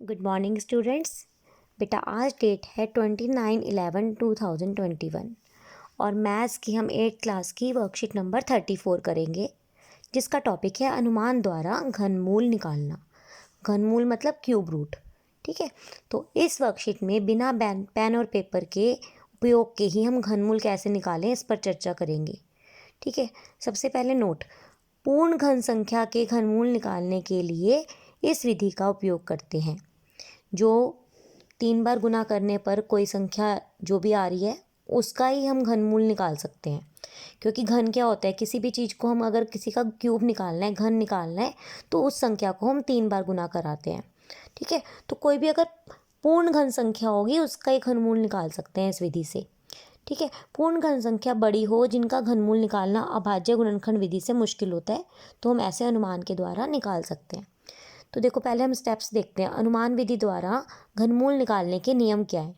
Good morning students. बेटा आज date है 29/11/2021 और मैथ्स की हम 8th क्लास की वर्कशीट नंबर 34 करेंगे, जिसका टॉपिक है अनुमान द्वारा घनमूल निकालना। घनमूल मतलब क्यूब रूट। ठीक है, तो इस वर्कशीट में बिना पेन और पेपर के उपयोग के ही हम घनमूल कैसे निकालें इस पर चर्चा करेंगे। ठीक है, सबसे पहले नोट, पूर्ण घन संख्या के घनमूल निकालने के लिए इस विधि का उपयोग करते हैं। जो 3 बार गुना करने पर कोई संख्या जो भी आ रही है उसका ही हम घनमूल निकाल सकते हैं, क्योंकि घन क्या होता है, किसी भी चीज़ को हम अगर किसी का क्यूब निकालना है, घन निकालना है, तो उस संख्या को हम 3 बार गुना कराते हैं। ठीक है, तो कोई भी अगर पूर्ण घन संख्या होगी उसका ही घनमूल निकाल सकते हैं इस विधि से। ठीक है, पूर्ण घन संख्या बड़ी हो जिनका घनमूल निकालना अभाज्य गुणनखंड विधि से मुश्किल होता है, तो हम ऐसे अनुमान के द्वारा निकाल सकते हैं। तो देखो, पहले हम स्टेप्स देखते हैं। अनुमान विधि द्वारा घनमूल निकालने के नियम क्या है।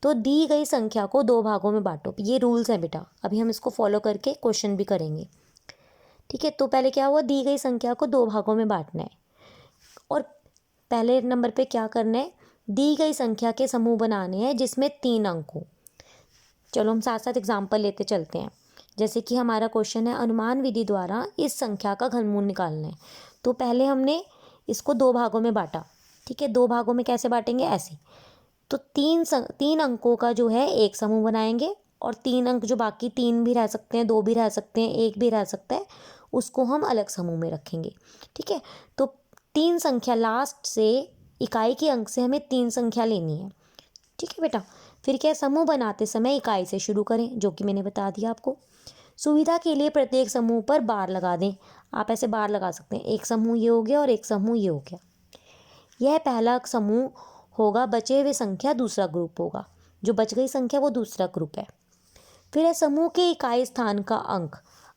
तो दी गई संख्या को 2 भागों में बांटो। ये रूल्स हैं बेटा, अभी हम इसको फॉलो करके क्वेश्चन भी करेंगे। ठीक है, तो पहले क्या हुआ, दी गई संख्या को 2 भागों में बांटना है और पहले नंबर पे क्या करना है, दी गई संख्या के समूह बनाने हैं जिसमें 3 अंक हो। चलो हम साथ साथ एग्जाम्पल लेते चलते हैं। जैसे कि हमारा क्वेश्चन है, अनुमान विधि द्वारा इस संख्या का घनमूल निकालना है। तो पहले हमने इसको 2 भागों में बांटा। ठीक है, 2 भागों में कैसे बांटेंगे, ऐसे। तो 3 अंकों का जो है एक समूह बनाएंगे और 3 अंक जो बाकी 3 भी रह सकते हैं, 2 भी रह सकते हैं, 1 भी रह सकता है, उसको हम अलग समूह में रखेंगे। ठीक है, तो 3 संख्या लास्ट से इकाई के अंक से हमें 3 संख्या लेनी है। ठीक है बेटा, फिर क्या, समूह बनाते समय इकाई से शुरू करें, जो कि मैंने बता दिया आपको। सुविधा के लिए प्रत्येक समूह पर बार लगा दें। आप ऐसे बार लगा सकते हैं, एक समूह ये हो गया और एक समूह ये हो गया। यह पहला समूह होगा, बचे हुए संख्या दूसरा ग्रुप होगा, जो बच गई संख्या वो दूसरा ग्रुप है। फिर है समूह के इकाई स्थान का अंक।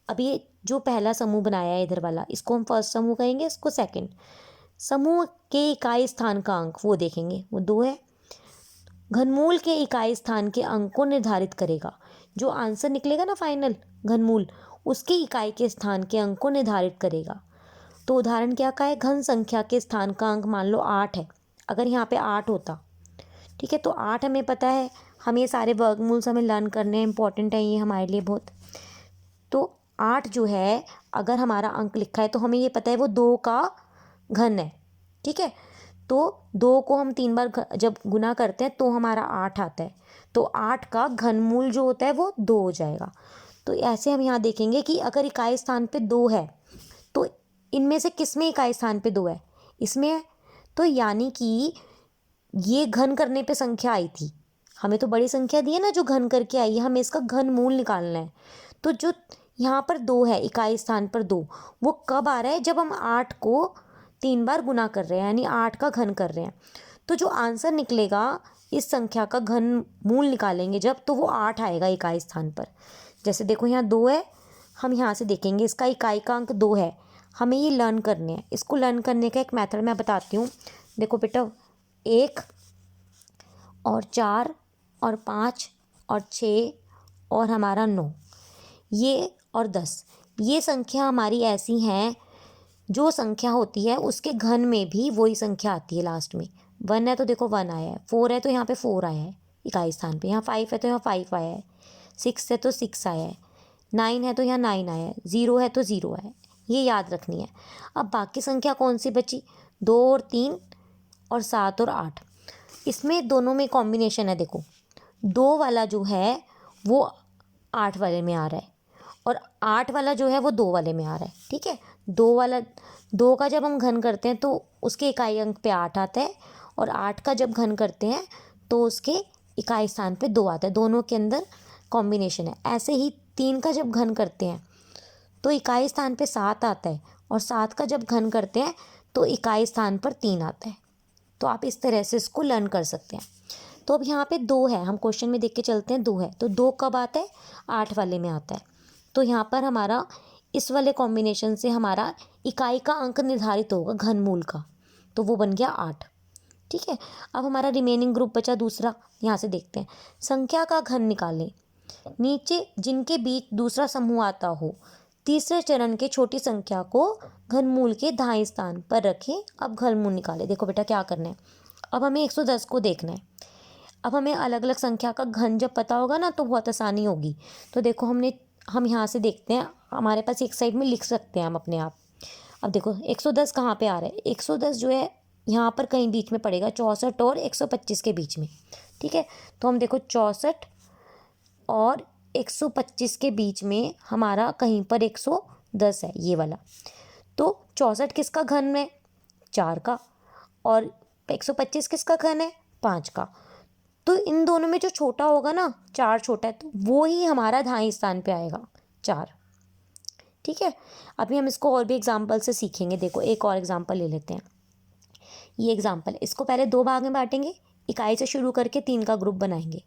अब ये जो पहला समूह बनाया है इधर वाला, इसको हम फर्स्ट समूह कहेंगे, इसको सेकंड। समूह के इकाई स्थान का अंक वो देखेंगे, वो 2 है। घनमूल के इकाई स्थान के अंक को निर्धारित करेगा। जो आंसर निकलेगा ना फाइनल घनमूल, उसके इकाई के स्थान के अंक को निर्धारित करेगा। तो उदाहरण क्या का है, घन संख्या के स्थान का अंक मान लो 8 है। अगर यहाँ पे 8 होता, ठीक है, तो 8 हमें पता है, हम ये सारे वर्गमूल्स हमें लर्न करने इंपॉर्टेंट है ये हमारे लिए बहुत। तो 8 जो है, अगर हमारा अंक लिखा है तो हमें ये पता है वो 2 का घन है। ठीक है, तो 2 को हम 3 बार जब गुना करते हैं तो हमारा 8 आता है। तो 8 का घनमूल जो होता है वो 2 हो जाएगा। तो ऐसे हम यहाँ देखेंगे कि अगर इकाई स्थान पे 2 है तो इनमें से किस में इकाई स्थान पे 2 है, इसमें है। तो यानी कि ये घन करने पे संख्या आई थी, हमें तो बड़ी संख्या दी है ना जो घन करके आई है, हमें इसका घनमूल निकालना है। तो जो यहाँ पर 2 है, इकाई स्थान पर 2, वो कब आ रहा है, जब हम 8 को 3 बार गुना कर रहे हैं, यानी 8 का घन कर रहे हैं। तो जो आंसर निकलेगा इस संख्या का घनमूल निकालेंगे जब, तो वो 8 आएगा इकाई स्थान पर। जैसे देखो यहाँ 2 है, हम यहाँ से देखेंगे इसका इकाई का अंक 2 है, हमें ये लर्न करने हैं। इसको लर्न करने का एक मेथड मैं बताती हूँ। देखो बेटा, 1 और 4 और 5 और 6 और हमारा 9, ये और 10, ये संख्या हमारी ऐसी हैं, जो संख्या होती है उसके घन में भी वही संख्या आती है लास्ट में। 1 है तो देखो 1 आया है, 4 है तो यहाँ पे 4 आया है इकाई स्थान पे, यहाँ 5 है तो यहाँ 5 आया है, 6 है तो 6 आया है, 9 है तो यहाँ 9 आया है, 0 है तो 0 आया है। ये याद रखनी है। अब बाकी संख्या कौन सी बची, 2 और 3 और 7 और 8। इसमें दोनों में कॉम्बिनेशन है। देखो 2 वाला जो है वो 8 वाले में आ रहा है और 8 वाला जो है वो 2 वाले में आ रहा है। ठीक है, 2 का जब हम घन करते हैं तो उसके इकाई अंक पे 8 आता है और 8 का जब घन करते हैं तो उसके इकाई स्थान पे 2 आता है। दोनों के अंदर कॉम्बिनेशन है। ऐसे ही 3 का जब घन करते हैं तो इकाई स्थान पे 7 आता है और 7 का जब घन करते हैं तो इकाई स्थान पर 3 आता है। तो आप इस तरह से इसको लर्न कर सकते हैं। तो अब यहाँ पे 2 है, हम क्वेश्चन में देख के चलते हैं, 2 है तो 2 कब आता है, 8 वाले में आता है। तो यहाँ पर हमारा इस वाले कॉम्बिनेशन से हमारा इकाई का अंक निर्धारित होगा घनमूल का, तो वो बन गया 8। ठीक है, अब हमारा रिमेनिंग ग्रुप बचा दूसरा, यहाँ से देखते हैं। संख्या का घन निकालें। नीचे जिनके बीच दूसरा समूह आता हो, तीसरे चरण के छोटी संख्या को घनमूल के दाएं स्थान पर रखें। अब घनमूल निकालें। देखो बेटा क्या करना है, अब हमें 110 को देखना है। अब हमें अलग अलग संख्या का घन जब पता होगा ना तो बहुत आसानी होगी। तो देखो हम यहाँ से देखते हैं, हमारे पास एक साइड में लिख सकते हैं हम अपने आप। अब देखो 110 कहाँ पे आ रहा है, 110 जो है यहाँ पर कहीं बीच में पड़ेगा, 64 और 125 के बीच में। ठीक है, तो हम देखो 64 और 125 के बीच में हमारा कहीं पर 110 है, ये वाला। तो 64 किसका घन है, 4 का, और 125 किसका घन है, 5 का। तो इन दोनों में जो छोटा होगा ना, 4 छोटा है, तो वो ही हमारा दाएं स्थान पे आएगा, 4। ठीक है, अभी हम इसको और भी एग्जाम्पल से सीखेंगे। देखो एक और एग्जाम्पल ले लेते हैं। ये एग्जाम्पल है, इसको पहले 2 भाग में बांटेंगे, इकाई से शुरू करके 3 का ग्रुप बनाएंगे।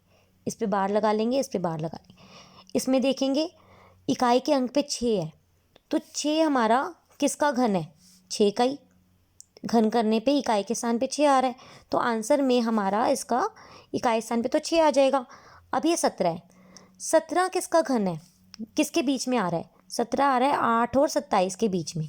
इस पे बार लगा लेंगे, इस पे बार लगा लेंगे। इसमें देखेंगे इकाई के अंक पे 6 है, तो 6 हमारा किसका घन है, 6 का ही। घन करने पे इकाई के स्थान पे 6 आ रहा है, तो आंसर में हमारा इसका इकाई स्थान पे तो 6 आ जाएगा। अब ये 17 है, 17 किसका घन है, किसके बीच में आ रहा है, 17 आ रहा है 8 और 27 के बीच में।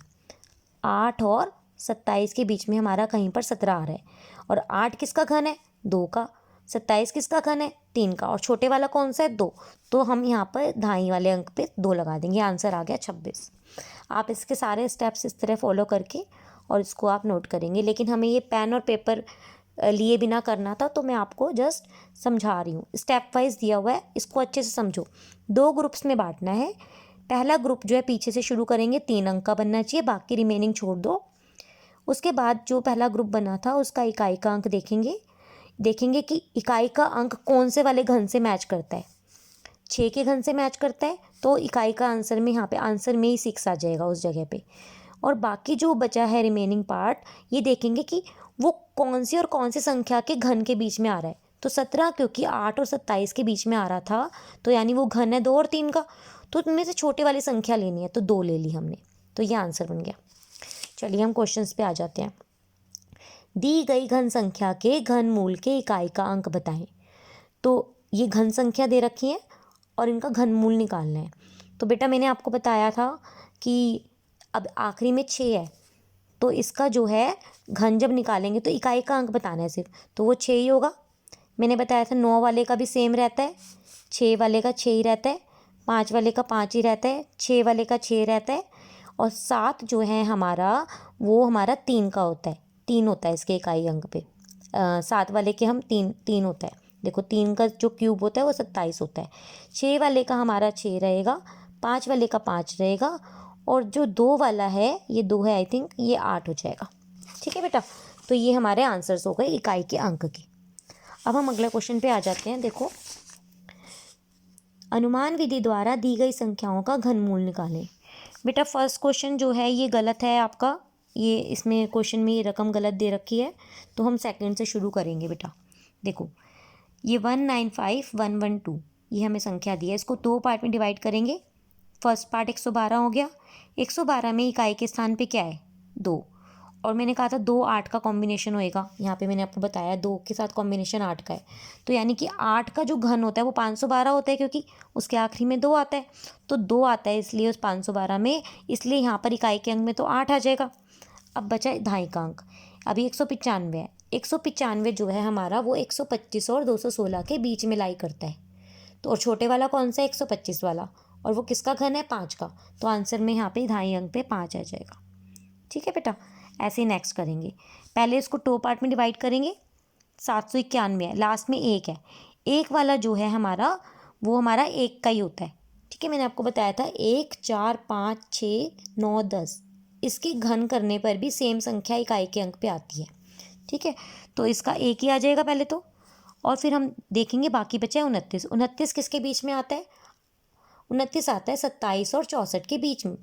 8 और 27 के बीच में हमारा कहीं पर 17 आ रहा है। और 8 किसका घन है, 2 का। 27 किसका घन है, 3 का। और छोटे वाला कौन सा है, 2। तो हम यहाँ पर दाईं वाले अंक पे 2 लगा देंगे, आंसर आ गया 26। आप इसके सारे स्टेप्स इस तरह फॉलो करके और इसको आप नोट करेंगे। लेकिन हमें ये पेन और पेपर लिए बिना करना था, तो मैं आपको जस्ट समझा रही हूँ। स्टेप वाइज दिया हुआ है, इसको अच्छे से समझो। 2 ग्रुप्स में बांटना है। पहला ग्रुप जो है पीछे से शुरू करेंगे, 3 अंक का बनना चाहिए, बाकी रिमेनिंग छोड़ दो। उसके बाद जो पहला ग्रुप बना था उसका इकाई का अंक देखेंगे कि इकाई का अंक कौन से वाले घन से मैच करता है। 6 के घन से मैच करता है, तो इकाई का आंसर में यहाँ पे आंसर में ही 6 आ जाएगा उस जगह पे। और बाकी जो बचा है रिमेनिंग पार्ट, ये देखेंगे कि वो कौन सी संख्या के घन के बीच में आ रहा है। तो 17 क्योंकि 8 और 27 के बीच में आ रहा था, तो यानी वो घन है 2 और 3 का। तो उनमें से छोटे वाली संख्या लेनी है, तो 2 ले ली हमने, तो ये आंसर बन गया। चलिए हम क्वेश्चंस पे आ जाते हैं। दी गई घन संख्या के घन मूल के इकाई का अंक बताएं। तो ये घन संख्या दे रखी है और इनका घन मूल निकालना है। तो बेटा मैंने आपको बताया था कि अब आखिरी में 6 है, तो इसका जो है घन जब निकालेंगे तो इकाई का अंक बताना है सिर्फ, तो वो 6 ही होगा। मैंने बताया था 9 वाले का भी सेम रहता है, 6 वाले का 6 ही रहता है, 5 वाले का 5 ही रहता है, 6 वाले का 6 रहता है, और 7 जो है हमारा वो हमारा 3 का होता है, 3 होता है इसके इकाई अंक पे। 7 वाले के हम 3 होता है। देखो 3 का जो क्यूब होता है वो 27 होता है। 6 वाले का हमारा 6 रहेगा, 5 वाले का 5 रहेगा, और जो 2 वाला है, ये 2 है आई थिंक, ये 8 हो जाएगा। ठीक है बेटा, तो ये हमारे आंसर्स हो गए इकाई के अंक के। अब हम अगले क्वेश्चन पे आ जाते हैं। देखो, अनुमान विधि द्वारा दी गई संख्याओं का घनमूल निकालें। बेटा फर्स्ट क्वेश्चन जो है ये गलत है आपका, ये इसमें क्वेश्चन में ये रकम गलत दे रखी है, तो हम सेकंड से शुरू करेंगे बेटा। देखो ये 195112 ये हमें संख्या दी है, इसको 2 पार्ट में डिवाइड करेंगे। फर्स्ट पार्ट 112 हो गया। 112 में इकाई के स्थान पे क्या है, 2। और मैंने कहा था 2 8 का कॉम्बिनेशन होएगा, यहाँ पे मैंने आपको बताया 2 के साथ कॉम्बिनेशन 8 का है। तो यानी कि 8 का जो घन होता है वो 512 होता है, क्योंकि उसके आखिरी में 2 आता है। तो 2 आता है इसलिए उस 512 में, इसलिए यहाँ पर इकाई के अंक में तो 8 आ जाएगा। अब बचा दाईं का अंक, अभी 195 है। 195 जो है हमारा वो 125 और 216 के बीच में लाई करता है। तो और छोटे वाला कौन सा है, 125 वाला, और वो किसका घन है, 5 का। तो आंसर में यहाँ पे दाईं अंक पे 5 आ जाएगा। ठीक है बेटा, ऐसे ही नेक्स्ट करेंगे। पहले इसको 2 पार्ट में डिवाइड करेंगे। 791 है, लास्ट में 1 है। 1 वाला जो है हमारा वो हमारा 1 का ही होता है। ठीक है, मैंने आपको बताया था 1 4 5 6 9 10 इसकी घन करने पर भी सेम संख्या इकाई के अंक पे आती है। ठीक है, तो इसका 1 ही आ जाएगा पहले तो, और फिर हम देखेंगे बाकी बचा है 29। 29 किसके बीच में आता है, 29 आता है 27 और 64 के बीच में।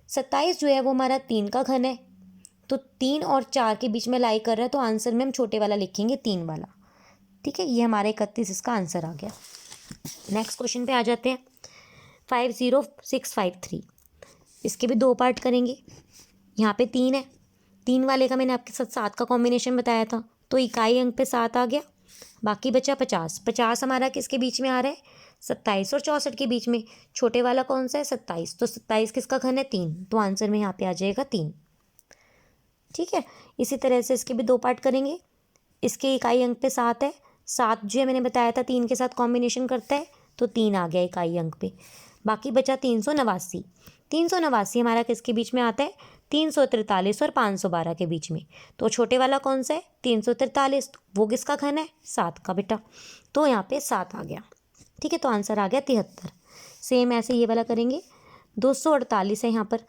27 जो है वो हमारा 3 का घन है, तो 3 और 4 के बीच में लाई कर रहा है, तो आंसर में हम छोटे वाला लिखेंगे 3 वाला। ठीक है, ये हमारा 31 इसका आंसर आ गया। नेक्स्ट क्वेश्चन पे आ जाते हैं। 50653 इसके भी 2 पार्ट करेंगे। यहाँ पे 3 है, 3 वाले का मैंने आपके साथ 7 का कॉम्बिनेशन बताया था, तो इकाई अंक पे 7 आ गया। बाकी बचा 50। 50 हमारा किसके बीच में आ रहा है, 27 और 64 के बीच में। छोटे वाला कौन सा है, 27, तो 27 किसका घन है, 3, तो आंसर में यहाँ पे आ जाएगा 3। ठीक है, इसी तरह से इसके भी 2 पार्ट करेंगे। इसके इकाई अंक पे 7 है, 7 जो है मैंने बताया था 3 के साथ कॉम्बिनेशन करता है, तो 3 आ गया इकाई अंक पे। बाकी बचा 389। 389 हमारा किसके बीच में आता है? 343 और 512 के बीच में। तो छोटे वाला कौन सा है? 343। वो किसका घन है? 7 का बेटा। तो यहाँ पे 7 आ गया। ठीक है, तो आंसर आ गया 73। सेम ऐसे ये वाला करेंगे। 248 है यहाँ पर।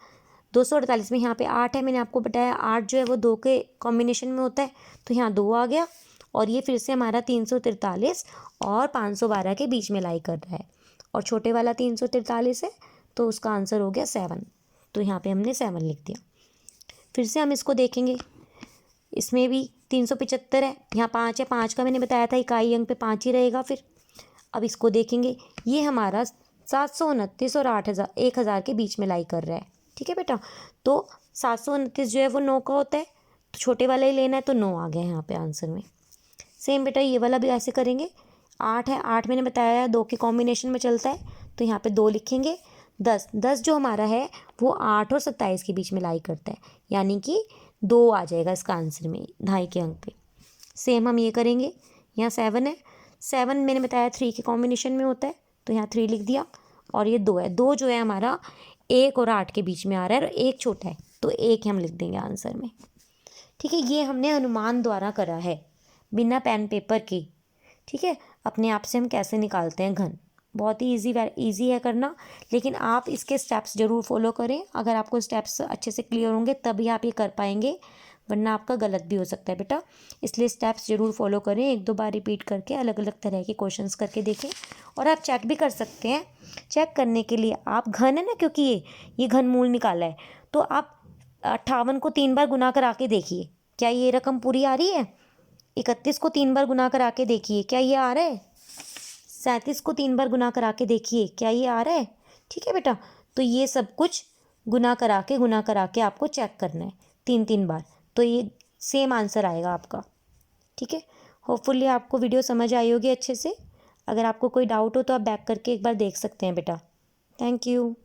248 में यहाँ पे 8 है, मैंने आपको बताया 8 जो है वो 2 के कॉम्बिनेशन में होता है, तो यहाँ 2 आ गया। और ये फिर से हमारा 343 और 512 के बीच में लाई कर रहा है, और छोटे वाला 343 है, तो उसका आंसर हो गया 7। तो यहाँ पे हमने 7 लिख दिया। फिर से हम इसको देखेंगे, इसमें भी 375 है, यहाँ 5 है, 5 का मैंने बताया था इकाई अंक पे 5 ही रहेगा फिर। अब इसको देखेंगे, ये हमारा 729 और 8,000 1,000 के बीच में लाई कर रहा है। ठीक है बेटा, तो 729 जो है वो 9 का होता है, तो छोटे वाला ही लेना है, तो 9 आ गया यहाँ पे आंसर में। सेम बेटा ये वाला भी ऐसे करेंगे। 8 है, 8 मैंने बताया 2 के कॉम्बिनेशन में चलता है, तो यहाँ पे 2 लिखेंगे। 10 जो हमारा है वो 8 और 27 के बीच में लाई करता है, यानी कि 2 आ जाएगा इसका आंसर में, 2.5 के अंक पे। सेम हम ये करेंगे। यहाँ 7 है, 7 मैंने बताया 3 के कॉम्बिनेशन में होता है, तो यहाँ 3 लिख दिया। और ये 2 है, 2 जो है हमारा 1 और 8 के बीच में आ रहा है, और 1 छोटा है, तो 1 हम लिख देंगे आंसर में। ठीक है, ये हमने अनुमान द्वारा करा है, बिना पेन पेपर के। ठीक है, अपने आप से हम कैसे निकालते हैं घन, बहुत ही ईजी है करना, लेकिन आप इसके स्टेप्स ज़रूर फॉलो करें। अगर आपको स्टेप्स अच्छे से क्लियर होंगे तभी आप ये कर पाएंगे, वरना आपका गलत भी हो सकता है बेटा। इसलिए स्टेप्स ज़रूर फॉलो करें, 1-2 बार रिपीट करके अलग अलग तरह के क्वेश्चंस करके देखें। और आप चेक भी कर सकते हैं। चेक करने के लिए आप घन है ना, क्योंकि ये घनमूल निकाला है, तो आप 58 को 3 बार गुना करा के देखिए, क्या ये रकम पूरी आ रही है। 31 को 3 बार गुना करा के देखिए, क्या ये आ रहा है। 37 को 3 बार गुना करा के देखिए, क्या ये आ रहा है। ठीक है बेटा, तो ये सब कुछ गुना करा के आपको चेक करना है 3-3 बार, तो ये सेम आंसर आएगा आपका। ठीक है, होपफुली आपको वीडियो समझ आई होगी अच्छे से। अगर आपको कोई डाउट हो तो आप बैक करके एक बार देख सकते हैं बेटा। Thank you.